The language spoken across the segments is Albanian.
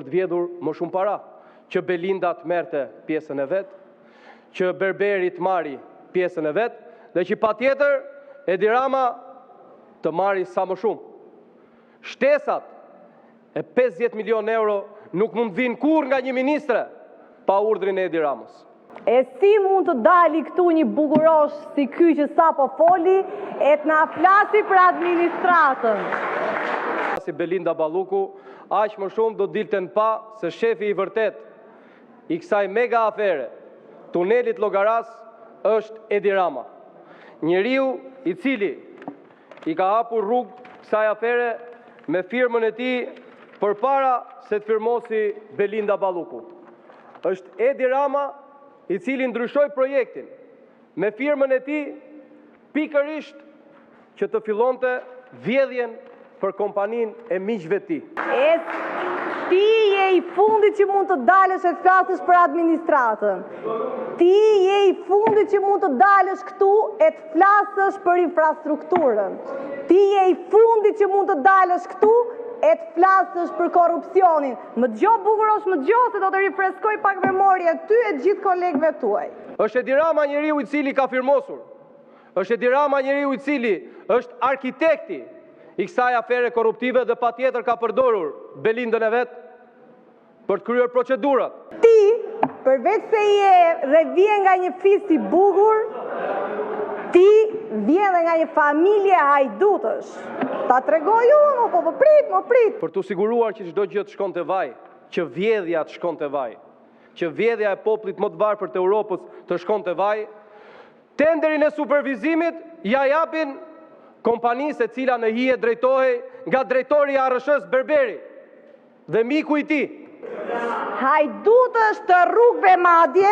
për të vjedhur më shumë para, që Belinda të merrte pjesën e vet, që Berberi të marri pjesën e vet, dhe që patjetër Edi Rama të marri sa më shumë. Shtesat e 50 milion euro nuk mund vinë kur nga një ministre pa urdhrin e Edi Ramës. E si mund të dali këtu një bukurosh si ky që sa po foli, e të na flasi për administratën. Si Belinda Balluku, aq më shumë do dilten pa se shefi i vërtet i kësaj mega afere, tunelit Llogaras, është Edi Rama. Njeriu i cili i ka hapur rrugë kësaj afere me firmën e tij përpara se të firmosi Belinda Balluku. Është Edi Rama i cili ndryshoi projektin me firmën e tij pikërisht që të fillonte vjedhjen për kompaninë e miqve të tij. Ti je i fundit që mund të dalësh e të flasësh për administratën. Ti je i fundit që mund të dalësh këtu e të flasësh për infrastrukturën. Ti je i fundit që mund të dalësh këtu e të flasësh për korrupsionin. Më dëgjoj bukurosh, më dëgjoj se do të rifreskoj pak memorien ty e gjithë kolegëve tuaj. Është Edi Rama njeriu i cili ka firmosur. Është Edi Rama njeriu i cili është arkitekti i kësaj afere korruptive dhe patjetër ka përdorur Belindën e vet për të kryer procedurat. Ti, përveç se je dhe vjen nga një fis i bukur, ti vjen dhe nga një familje hajdutësh. Ta tregoj unë, po prit. Për të siguruar që çdo gjë të shkonte vaj, që vjedhja të shkonte vaj, që vjedhja e popullit më të varfër të Europës të shkonte vaj, tenderin e supervizimit ja japin kompanisë e cila në hije drejtohej nga drejtori i ARSH-s Berberi dhe miku i tij. Hajdutësh të rrugëve madje,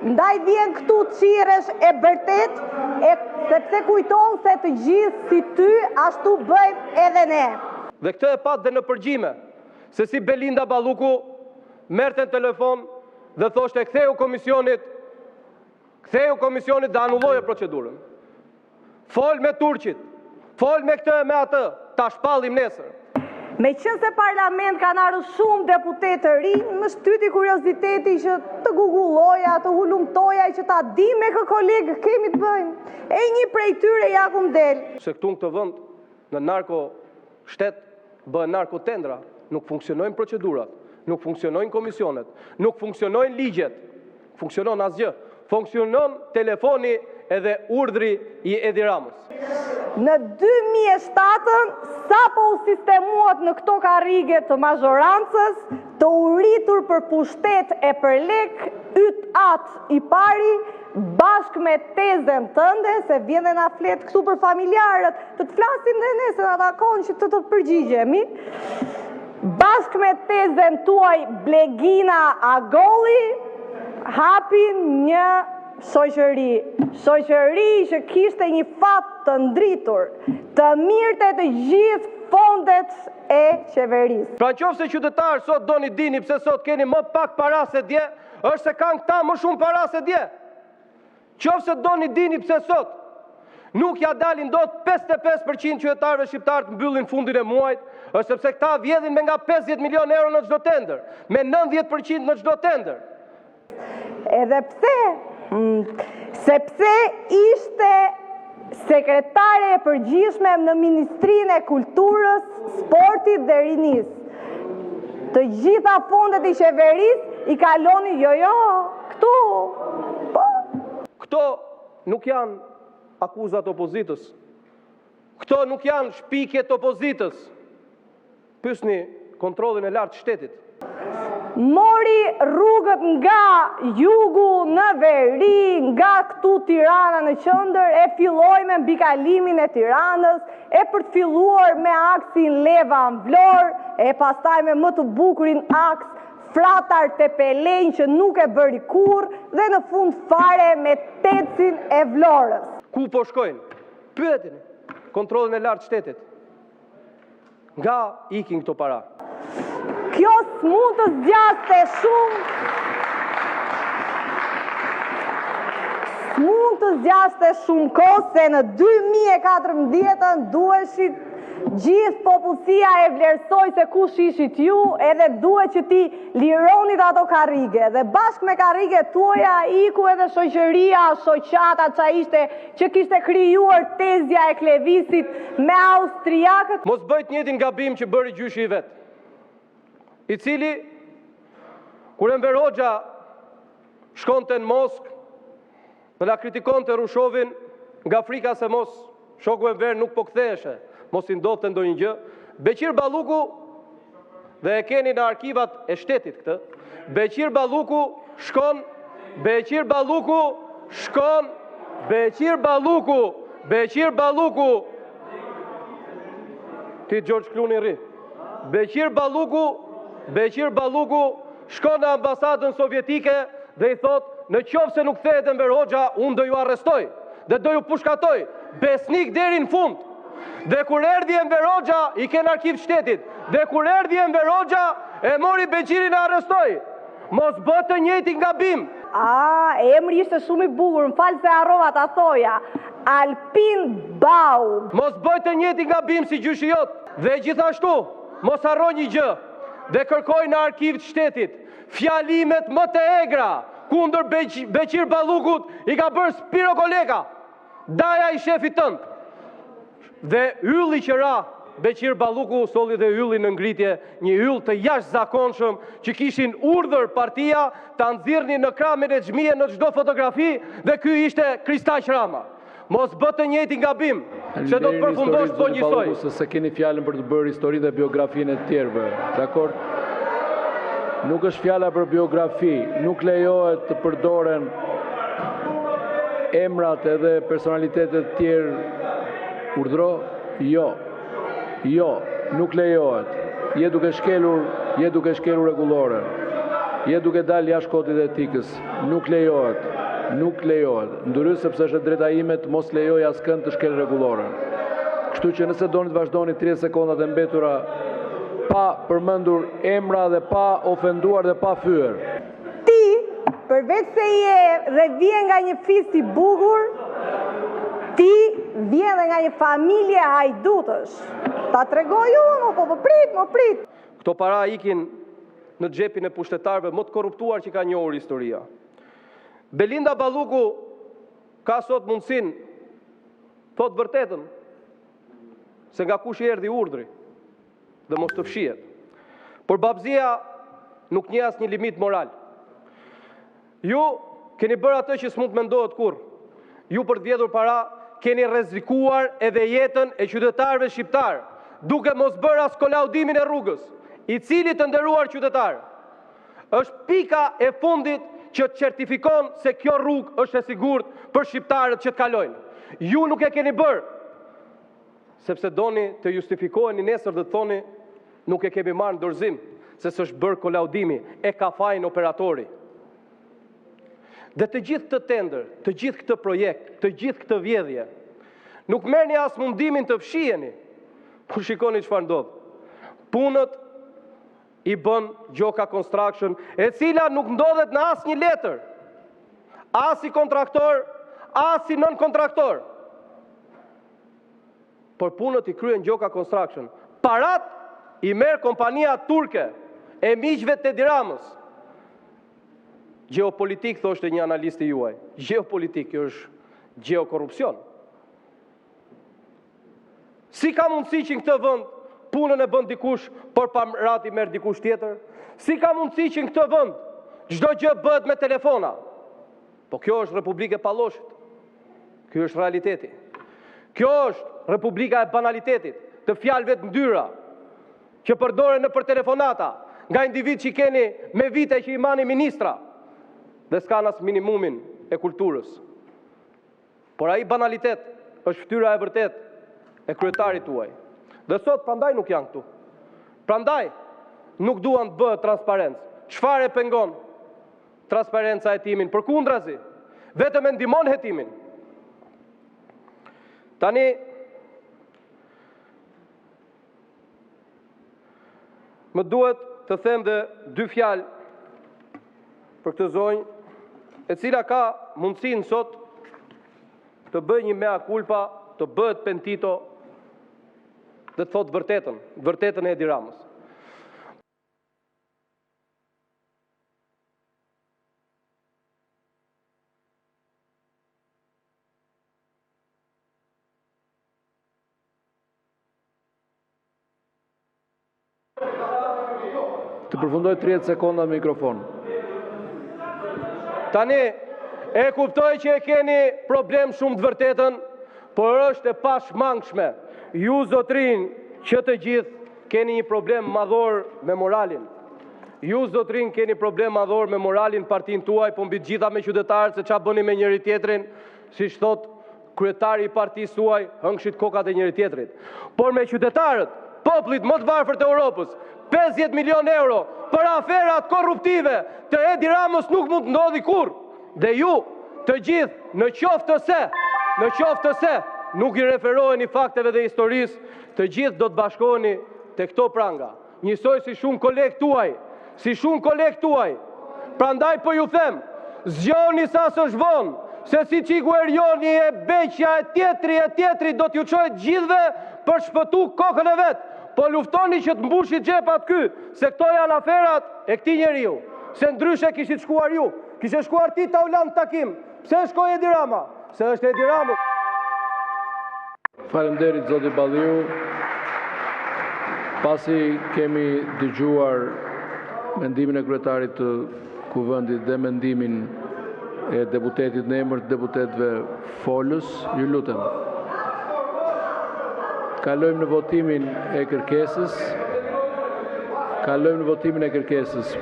ndaj vjen këtu çirresh e bërtet, sepse kujton se të gjithë si ty ashtu bëjmë edhe ne. Dhe këtë e pat dhe në përgjime, se si Belinda Balluku merrte në telefon dhe thoshte ktheu komisionit dhe anulloje procedurën. Fol me turqit, fol me këtë e me atë, ta shpallim nesër. Me qënë se parlament kanë ardhur shumë deputet të rinj, më shtyti kurioziteti që të googulloja, të hulumtoja, që ta di me kë kolegë kemi të bëjmë. E një prej tyre ja kum del. Se këtu në këtë vend, në narko shtet, bëhen narko tendra, nuk funksionojnë procedurat, nuk funksionojnë komisionet, nuk funksionojnë ligjet, funksionon asgjë. Funksionon telefoni edhe urdhri i Edi Ramës. Në 2007, sa po u sistemuat në këto karrige të mazhorancës, të uritur për pushtet e për lek, yt atë i pari, bashkë me tezën tënde, se vjen dhe na flet këtu për familjarët, të flasim dhe ne se na takon që të përgjigjemi. Bashkë me tezën tuaj Blegina Agolli, hapin një shoqëri që kishte një fat të ndritur, të mirëte të gjithë fondet e qeverisë. Pra qofse qytetarë sot doni dini pse sot keni më pak para se dje, është se kanë këta më shumë para se dje. Qofse doni dini pse sot nuk ja dalin dot 55% qytetarëve shqiptarë të mbyllin fundin e muajit, është sepse këta vjedhin me nga 50 milion euro në çdo tender, me 90% në çdo tender. Edhe pse? Sepse ishte sekretare e përgjithshme në Ministrinë e Kulturës, Sportit dhe Rinisë. Të gjitha fondet i qeverisë i kaloni këtu. Po. Këto nuk janë akuzat opozitës. Këto nuk janë shpikjet opozitës. Pyesni kontrollin e lartë të shtetit. Mori rrugët nga jugu në veri, nga këtu Tirana në qendër, e filloi me mbikalimin e Tiranës, e për të filluar me aksin Leva-Vlorë, e pastaj me më të bukurin aks Fratar Tepelenj që nuk e bëri kurrë, dhe në fund fare me Tecin e Vlorës. Ku po shkojnë? Pyetini kontrollin e lartë të shtetit. Nga ikin këto para? Kjo s'mund të zgjaste shumë. S'mund të zgjaste shumë kohë se në 2014 duheshit Gjithë popullsia e vlerësoj se kush ishit ju, edhe duhet që ti lironit ato karrige. Dhe bashkë me karrige tuaja iku edhe shoqëria, shoqata që kishte krijuar tezja e Klevisit me austriakët. Mos bëjt njëtin gabim që bëri gjyshi i vet, i cili kur Enver Hoxha shkonte në Moskë dhe la kritikonte Rushovin nga frika se mos shoku Enver nuk po ktheheshe, mos i ndodhte ndonjë gjë. Beqir Balluku, dhe e keni në arkivat e shtetit këtë, Beqir Balluku shkon, Beqir Balluku, ti George Clooney rri. Beqir Balluku shkon në ambasadën sovjetike dhe i thot, në qoftë se nuk kthehet Enver Hoxha, unë do ju arrestoj dhe do ju pushkatoj, besnik deri në fund. Dhe kur erdhi Enver Hoxha, i ken arkiv shtetit, dhe kur erdhi Enver Hoxha, e mori Beqirin e arrestoi. Mos bë të njëjtin gabim. Emri ishte shumë i bukur, më falë se harrova ta thoja. Alpin Bau. Mos bëj të njëjtin gabim si gjyshi jot. Dhe gjithashtu, mos harro një gjë, dhe kërkoj në arkiv të shtetit fjalimet më të egra kundër Beqir Ballukut i ka bërë Spiro Koleka, daja i shefit tënd. Dhe ylli që ra Beqir Balluku solli dhe ylli në ngritje, një yll të jashtëzakonshëm që kishin urdhër partia ta nxirrnin në krah menaxhmie në çdo fotografi, dhe ky ishte Kristaq Rama. Mos bë të njëjtin gabim, se do të përfundosh po njësoj. Se keni fjalën për të bërë histori dhe biografinë e tjerëve, dakor? Nuk është fjala për biografi, nuk lejohet të përdoren emrat edhe personalitetet tjerë urdhro, jo, nuk lejohet. Je duke shkelur rregulloren. Je duke dalë jashtë kodit të etikës. Nuk lejohet. Ndryshe sepse është drejta ime të mos lejoj askënd të shkel rregulloren. Kështu që nëse doni të vazhdoni 30 sekondat e mbetura pa përmendur emra dhe pa ofenduar dhe pa fyer. Ti, përveç se je dhe vjen nga një fis i bukur, ti vjen dhe nga një familje hajdutësh. Ta tregoj unë, po prit. Këto para ikin në xhepin e pushtetarëve më të korruptuar që ka njohur historia. Belinda Balluku ka sot mundësin, thot vërtetën, se nga kush i erdhi urdhri dhe mos të fshihet. Por babzia nuk njeh asnjë limit moral. Ju keni bërë atë që s'mund të mendohet kurrë. Ju për të vjedhur para keni rrezikuar edhe jetën e qytetarëve shqiptar, duke mos bërë as kolaudimin e rrugës, i cili, të nderuar qytetar, është pika e fundit që të certifikon se kjo rrugë është e sigurt për shqiptarët që të kalojnë. Ju nuk e keni bërë, sepse doni të justifikoheni nesër dhe të thoni nuk e kemi marrë në dorëzim, se s'është bërë kolaudimi, e ka fajin operatori. Dhe të gjithë këtë tender, të gjithë këtë projekt, të gjithë këtë vjedhje, nuk merrni as mundimin të fshiheni, por shikoni çfarë ndodh. Punët i bën Gjoka Construction, e cila nuk ndodhet në asnjë letër, as si kontraktor, as si nën kontraktor. Por punët i kryen Gjoka Construction. Parat i merr kompania turke e miqve të Edi Ramës. Geopolitik, thoshte një analisti juaj. Geopolitik, kjo është geokorrupsion. Si ka mundësi që në këtë vend punën e bën dikush, por parat i merr dikush tjetër? Si ka mundësi që në këtë vend çdo gjë bëhet me telefona? Po kjo është Republika e Palloshit. Ky është realiteti. Kjo është Republika e banalitetit, të fjalëve të ndyra që përdoren nëpër telefonata nga individ që keni me vite që i mani ministra dhe s'kan as minimumin e kulturës. Por ai banalitet është fytyra e vërtet e kryetarit tuaj. Dhe sot prandaj nuk janë këtu. Prandaj nuk duan të bëhet transparencë. Çfarë e pengon transparenca hetimin? Përkundrazi, vetëm e ndihmon hetimin. Tani më duhet të them dhe dy fjalë për këtë zonjë, e cila ka mundësinë sot të bëjë një mea culpa, të bëhet pentito dhe të thotë vërtetën e Edi Ramës. Të përfundoj 30 sekonda në mikrofon. Tani, e kuptoj që e keni problem shumë të vërtetën, por është e pashmangshme. Ju zotrin që të gjithë keni një problem madhor me moralin. Ju zotrin keni problem madhor me moralin partin tuaj, po mbi të gjitha me qytetarët se qa bëni me njëri tjetrin, si shtot kryetari i partisë tuaj, hëngshit kokat e njëri tjetrit. Por me qytetarët, popullit më të varfër të Europës, 50 milion euro për aferat korruptive të Edi Ramës nuk mund të ndodhi kur. Dhe ju, të gjithë, në qoftë se nuk i referoheni fakteve dhe historisë, të gjithë do të bashkoheni të këto pranga. Njësoj si shumë kolegë tuaj, prandaj po ju them, zgjoni sa së zhvon, se si Qiku Erjoni e beqja e tjetri do t'ju qojt gjithve për shpëtu kokën e vetë. Po luftoni që të mbushit gjepat ky, se këto janë aferat e këtij njeriu. Se ndryshe kishit shkuar ju, kishit shkuar ti ta ulan takim. Pse shkoi Edi Rama? Se është Edi Rama. Faleminderit zoti Balliu. Pasi kemi dëgjuar mendimin e kryetarit të kuvendit dhe mendimin e deputetit në emër të deputetëve folës, ju lutem. Kalojmë në votimin e kërkesës.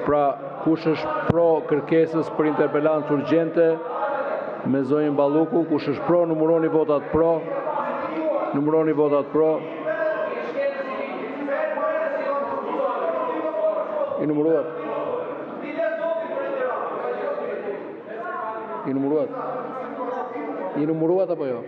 Pra, kush është pro kërkesës për interpelancë urgjente me zonjën Balluku, kush është pro, numëroni votat pro. I numëruat apo jo?